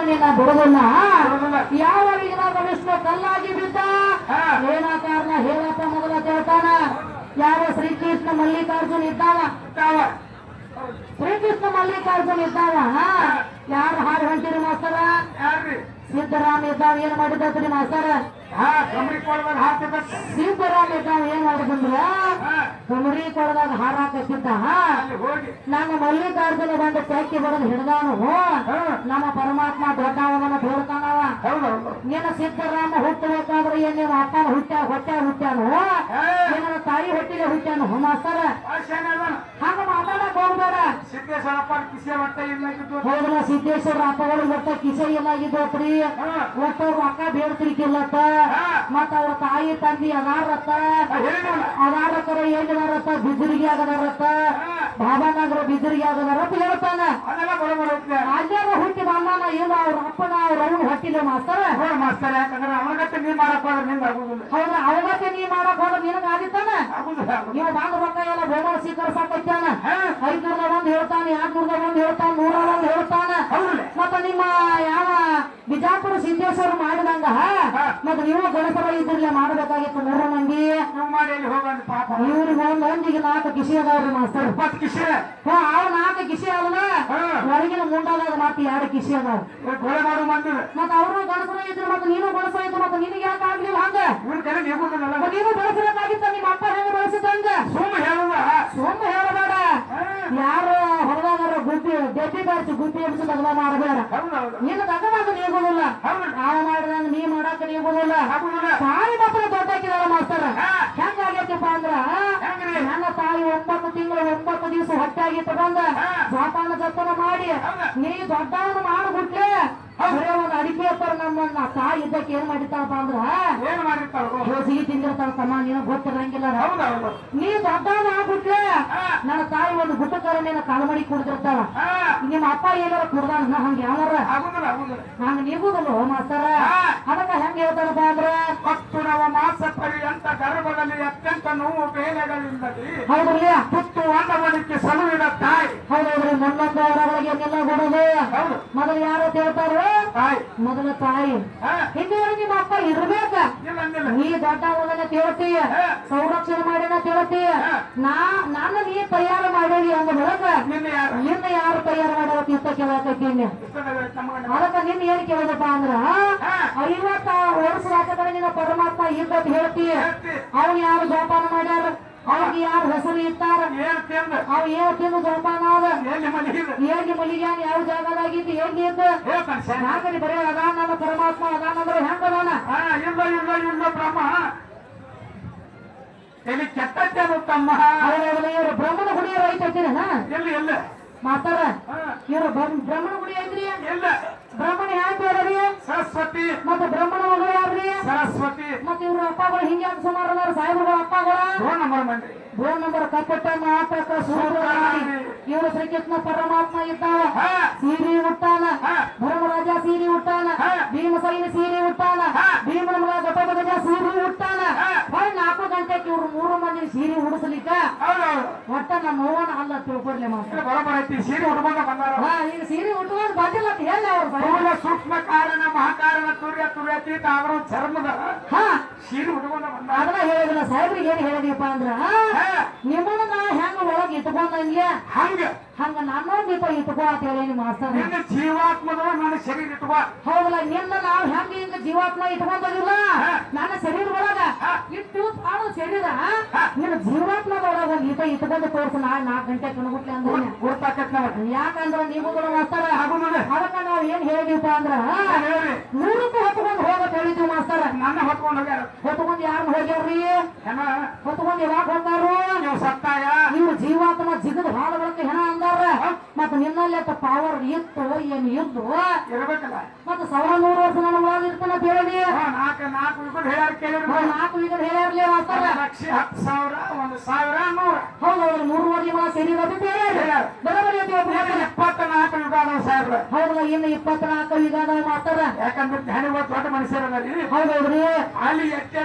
ನಿನ್ನ ಬಿಡುದಿಲ್ಲ ಯಾವ ವಿಘ್ನಾಥ ವಿಷ್ಣು ಕಲ್ಲಾಗಿ ಬಿದ್ದ ಏನ ಕಾರಣ ಹೇಳಪ್ಪ ಮೊದಲ ಹೇಳ್ತಾನ ಯಾವ ಶ್ರೀಕೃಷ್ಣ ಮಲ್ಲಿಕಾರ್ಜುನ್ ಇದ್ದಾವ ಶ್ರೀಕೃಷ್ಣ ಮಲ್ಲಿಕಾರ್ಜುನ್ ಇದ್ದಾವ ಯಾರು ಹಾಡು ಹೊಂಟಿರಿ ಮಾಸ್ತರ ಸಿದ್ದರಾಮ ಇದ್ದಾವ ಏನ್ ಮಾಡಿದ್ರಿ ಮಾಸ್ತರ ಸಿದ್ದರಾಮ ಇದ್ದಾವ ಏನ್ ಮಾಡಿದಂದ್ರ ಕುಮರಿ ಕೊಳದಾಗ ಹಾರ ಹಾಕಿದ್ದ ನಮ್ಮ ಮಲ್ಲಿಕಾರ್ಜುನ ಬಂದು ತೆಕ್ಕಿ ಬಡದು ಹಿಡ್ದಾನು ನಮ್ಮ ಪರಮಾತ್ಮ ದೊಡ್ಡವನ ಬೇಡ್ತಾನವ ನಿನ್ನ ಸಿದ್ದರಾಮ ಹುಟ್ಟಬೇಕಾದ್ರೆ ಏನ್ ನಿಮ್ಮ ಅಪ್ಪನ ಹುಟ್ಟ್ಯಾನು ನಿನ್ನ ತಾಯಿ ಹೊಟ್ಟಿಗೆ ಹುಟ್ಟ್ಯಾನು ಮಾಸ್ತರ ಹಂಗ ಮಾತಾಡಕ್ ಹೋಗ್ಬೇಡ ಹೋಗಲ್ಲ ಸಿದ್ದೇಶ್ವರ ಅಪ್ಪಗಳು ಒಟ್ಟ ಕಿಸೆ ಏನಾಗಿದ್ದೋತ್ರಿ ಒಟ್ಟ ರೊಕ್ಕ ಬೇಡ್ತಿರ್ಕಿಲ್ಲತ್ತ ಮತ್ತ ಅವ್ರ ತಾಯಿ ತಂದಿ ಅದಾರತ್ತ ಅದಾರಕ್ಕರ ಏನಿದಾರತ್ತ ಬಿದಿರಿಗೆ ಆಗದಾರತ್ತ ಬಾಬಾನಗರ ಬಿದಿರಿಗೆ ಆಗದಾರತ್ತ ಹೇಳ್ತಾನ ಅಲ್ಲಾರ ಹುಟ್ಟಿ ಬಂದಾನ ಇಲ್ಲ ಅವ್ರ ಅಪ್ಪನ ಅವ್ರ ಅವನು ಹೊಟ್ಟಿಲ್ಲ ಮಾಸ್ತರ ಯಾಕಂದ್ರೆ ಅವನಗತ್ತೆ ನೀ ಮಾಡಕ್ ಹೋದ್ರೆ ನಿಂದ ಆಗುದಿಲ್ಲ ಹೌದಾ ಅವಗತ್ತೆ ನೀ ಮಾಡಕ್ ಹೋದ್ರೆ ನಿನಗ ಆಗಿತ್ತಾನ ನೀವು ಬಾಂಧ ರೊಕ್ಕ ಎಲ್ಲ ಬಹುಮಾನ ಸ್ವೀಕರಿಸಾಕತ್ತಾನ 500 ಒಂದ್ ಹೇಳ್ತಾನೆ 200 ಒಂದ್ ಹೇಳ್ತಾನ 100 ಒಂದ್ ಹೇಳ್ತಾನ ಮತ್ತ ನಿಮ್ಮ ಯಾವ ಬಿಜಾಪುರ ಸಿದ್ದೇಶ್ವರ ಮಾಡಿದಂಗ ಮತ್ತ ನೀವು ಗಣಪರ ಇದ್ರಲ್ಲ ಮಾಡ್ಬೇಕಾಗಿತ್ತು 3 ಮಂದಿ ಇವ್ರಿಗೆ ಒಂದೊಂದಿಗೆ 4 ಕಿಸಿ ಅದಾವ್ರಿ ಮಾಸ್ತರ್ 20 ಕಿಸಿ ಅವ್ 4 ಕಿಸಿ ಅಲ್ಲ ಹೊರಗಿನ ಮುಂಡಾದಾಗ ಮಾತ್ರ 2 ಕಿಸಿ ಅದಾವ ಮತ್ತ ಅವರು ಗಣಪರ ಇದ್ರು ಮತ್ತ ನೀನು ಗಣಪ ಇದ್ರು ಮತ್ತ ನಿನಗೆ ಯಾಕೆ ಆಗ್ಲಿಲ್ಲ ಹಂಗ ನೀನು ಬಳಸಬೇಕಾಗಿತ್ತ ನಿಮ್ಮ ಅಪ್ಪ ಹೆಂಗ ಬಳಸಿದಂಗ ಸುಮ್ಮ ಹೇಳಬೇಡ ಯಾರು ಹೊರದಾಗಾರ ಗುಬ್ಬಿ ಡೆಬ್ಬಿ ಬಾರಿಸಿ ಗುಬ್ಬಿ ಎಬ್ಸಿ ದಗದ ಮಾಡಬೇಡ ನಿನ್ನ ದಗದಾಗ ನೀಗುದಿಲ್ಲ ನಾವು ಮಾಡಿದಂಗ ನೀ ಮಾಡಾಕ ನೀಗುದಿಲ್ಲ ತಾಯಿ ಮಕ್ಕಳ ದೊಡ್ಡಾಕಿದಾರ ಮಾಸ್ತರ ಹೆಂಗಾಗೈತಿಪ್ಪ ಅಂದ್ರ ನನ್ನ ತಾಯಿ 9 ತಿಂಗಳು 9 ದಿವಸ ಹೊಟ್ಟಾಗಿತ್ತು ಬಂದ ಜೋಪಾನ ಜತನ ಮಾಡಿ ನೀ ದೊಡ್ಡವನು ಮಾಡಿಬಿಟ್ಲೆ ಬರೇ ಒಂದ್ ಅಡಿಕೆ ಹತ್ತಾರ ನಮ್ಮನ್ನ ತಾಯಿ ಇದ್ದಕ್ಕೆ ಏನ್ ಮಾಡಿರ್ತಾರಪ್ಪ ಅಂದ್ರ ಸಿಹಿ ತಿಂದಿರ್ತಾರ ತಮ್ಮ ನೀನು ಗೊತ್ತಿರಂಗಿಲ್ಲ ನೀ ದೊಡ್ಡವನು ಆಗ್ಬಿಟ್ಲೆ ನನ್ನ ತಾಯಿ ಒಂದು ಗುಟ್ಟಕರ ನೀನು ಕಾಲಮಡಿ ಕುಡ್ದಿರ್ತಾವ ನಿಮ್ಮ ಅಪ್ಪ ಏನಾರ ಕುಡ್ದಾನ ಹಂಗ ಯಾವಾರ ಹಂಗ ನೀಗುದಲ್ಲ ಮಾಸ್ತರ ಅದಕ್ಕ ಹೆಂಗ ಹೇಳ್ತಾರಪ್ಪ ಅಂದ್ರ ಪತ್ತುನವ ಮಾಸ ಪರ್ಯಂತ ಗರ್ಭದಲ್ಲಿ ಅತ್ಯಂತ ನೋವು ಬೇನೆಗಳಿಲ್ಲದೆ ಹೌದ್ರಿ ಪುತ್ತು ಅನ್ನವನಿಗೆ ಸಲುವಿನ ತಾಯಿ ಹೌದೌದ್ರಿ ಮೊನ್ನೊಂದು ಅವರಗಳಿಗೆ ಎಲ್ಲ ಬಿಡೋದು ಮೊದಲು ಯಾರು ಹೇಳ್ತಾರ ಮೊದಲ ತಾಯಿ ಹಿಂದಿವರೆಗೆ ನಿಮ್ಮ ಅಪ್ಪ ಇರ್ಬೇಕ ನೀ ದೊಡ್ಡವನ್ನ ತಿಳ್ತೀಯ ಸಂರಕ್ಷಣೆ ಮಾಡಿನ ತಿಳ್ತೀಯ ನಾನು ನೀ ತಯಾರು ಮಾಡೇವಿ ಅಂದ ಬಳಿಕ ನಿನ್ನ ಯಾರು ತಯಾರು ಮಾಡ್ಯಾರ ಇಷ್ಟ ಕೇಳಕತ್ತೀನಿ ಅದಕ್ಕ ನಿನ್ನ ಏನ್ ಕೇಳಿದಪ್ಪ ಅಂದ್ರ 50 ವರ್ಷದ ನಿನ್ನ ಪರಮಾತ್ಮ ಇದ್ದತ್ ಹೇಳ್ತೀಯ ಅವ್ನು ಯಾರು ಜೋಪಾನ ಮಾಡ್ಯಾರ ಅವ್ರಿಗೆ ಯಾರು ಹೆಸರು ಇಟ್ಟಾರ ಅವ್ ಏನ್ ತಿಂದು ಜೋಪಾನ ಅದ ಹೇಗೆ ಮಲಿಗ್ಯಾನ ಯಾವ ಜಾಗದಾಗಿದ್ದು ಹೇಗೆ ಇದ್ದು ಯಾಕಂದ್ರೆ ಬರೀ ಅದಾನ ನನ್ನ ಪರಮಾತ್ಮ ಅದಾನಂದ್ರೆ ಹೆಂಗ ಅದಾನ ಇಲ್ಲ ಬ್ರಹ್ಮ ಎಲ್ಲಿ ಕೆಟ್ಟತ್ತೇನು ತಮ್ಮ ಇವರು ಬ್ರಹ್ಮನ ಗುಡಿ ಐತೈತಿನ ಎಲ್ಲ ಮಾತಾರ ಇವರು ಬ್ರಹ್ಮನ ಗುಡಿ ಐತ್ರಿ ಬ್ರಹ್ಮಣ ಯಾಕೆ ಬೇರೆ ಸರಸ್ವತಿ ಮತ್ತೆ ಬ್ರಹ್ಮಣ ಮಗಳು ಯಾರ್ರಿ ಸರಸ್ವತಿ ಮತ್ತೆ ಇವ್ರ ಅಪ್ಪಗಳು ಹಿಂಗೆ ಸುಮಾರು ಅದಾರ ಸಾಹೇಬ್ರ ಅಪ್ಪಗಳ ರೋಡ್ ನಂಬರ್ ಕಪ್ಪಟ್ಟ ನಾಟಕ ಇವರು ಶ್ರೀಕೃಷ್ಣ ಪರಮಾತ್ಮ ಇದ್ದಾವ ಸೀರೆ ಉಟ್ಟಾನ ಧರ್ಮರಾಜ ಸೀರೆ ಉಟ್ಟಾನ ಭೀಮಸೈನ ಸೀರೆ ಉಟ್ಟಾನ ಭೀಮನ ಮಗ ಘಟೋಪಗಜ ಸೀರೆ ಉಟ್ಟಾನ 4 ಗಂಟೆಗೆ ಇವ್ರು 3 ಮಂದಿ ಸೀರೆ ಉಡಿಸ್ಲಿಕ್ಕ ಒಟ್ಟ ನಮ್ಮ ನೋವನ ಅಲ್ಲ ತಿಳ್ಕೊಡ್ಲಿ ಮಾತ್ರ ಸೀರೆ ಉಟ್ಕೊಂಡ ಬಂದಾರ ಈಗ ಸೀರೆ ಉಟ್ಕೊಂಡು ಬಂದಿಲ್ಲ ಅಂತ ಹೇಳಿ ಅವ್ರು ಸೂಕ್ಷ್ಮ ಕಾರಣ ಮಹಾಕಾರಣ ತುರ್ಯತೀತ ಅವರು ಚರ್ಮದ ಸೀರೆ ಉಟ್ಕೊಂಡ ಬಂದ ಅದನ್ನ ಹೇಳಿದಿಲ್ಲ ಸಾಹೇಬ್ರಿಗೆ ಏನ್ ಹೇಳಿದೀಪ ಅಂದ್ರ ನಿಮ್ಮನ್ನ ನಾ ಹೆಂಗ ಒಳಗ್ ಇಟ್ಕೊಂಡಂಗೆ ಹಂಗ ನನ್ನೊಂದು ಇಟ್ಕೋ ಅಂತ ಹೇಳಿ ಮಾಸ್ತರ್ ಜೀವಾತ್ಮದ ನನ್ನ ಶರೀರ ಇಟ್ಕೋ ಹೌದಲ್ಲ ನಿನ್ನ ನಾವು ಹೆಂಗ ಹಿಂಗ ಜೀವಾತ್ಮ ಇಟ್ಕೊಂಡೋಗಿಲ್ಲ ನನ್ನ ಶರೀರ ಒಳಗ ಇಟ್ಟು ಆಡೋ ಶರೀರ ನಿನ್ನ ಜೀವಾತ್ಮದ ಒಳಗ ಒಂದು ಇಟ್ಕೊಂಡು ತೋರ್ಸು ನಾಳೆ 4 ಗಂಟೆ ಕಣ್ಬಿಟ್ಲೆ ಅಂದ್ರೆ ಗೊತ್ತಾಕತ್ ಯಾಕಂದ್ರ ನೀವು ಮಾಸ್ತಾರ ಅದಕ್ಕ ನಾವ್ ಏನ್ ಹೇಳಿದೀವಪ್ಪ ಅಂದ್ರ 100ಕ್ಕೂ ಹೊತ್ಕೊಂಡ್ ಹೋಗತ್ ಹೇಳಿದೀವಿ ಮಾಸ್ತಾರ ನನ್ನ ಹೊತ್ಕೊಂಡ್ ಹೋಗ್ಯಾರ ಹೊತ್ಕೊಂಡ್ ಯಾರು ಹೋಗ್ಯಾರ್ರಿ ಹೊತ್ಕೊಂಡ್ ಯಾವಾಗ ಹೋಗ್ತಾರು ನೀವು ಸತ್ತಾಯ ಇವ್ರು ಜೀವಾತ್ಮ ಜಿಗದ್ ಹಾಳ ಬಳಕೆ ಹೆಣ ಅಂದಾರ ಮತ್ತ ನಿನ್ನಲ್ಲಿ ಪವರ್ ಇತ್ತು ಏನ್ ಇದ್ದು ಇರ್ಬೇಕಲ್ಲ ಮತ್ತ 100 ವರ್ಷ ನನ್ನ ಒಳಗ ಇರ್ತಾನ ಅಂತ ಹೇಳಿ 4 ಯುಗದ ಹೇಳ್ಯಾರ ಕೇಳಿದ್ರು 4 ಯುಗದ ಹೇಳ್ಯಾರ್ಲಿ ಮಾಸ್ತಾರ 10,000 1,100 ಹೌದೌದು 3 ವರ್ಷ ಒಳಗ ಶರೀರ ಬರೋಬರಿ 24 ಯುಗ ಅದಾವ ಸಾಹೇಬ್ರ ಹೌದಲ್ಲ ಇನ್ನು 24 ಯುಗ ಅದಾವ ಮಾಸ್ತಾರ ಯಾಕಂದ್ರೆ ಧ್ಯಾನ ದೊಡ್ಡ ಮನುಷ್ಯರಲ್ಲ ಹೌದೌದ್ರಿ ಅಲ್ಲಿ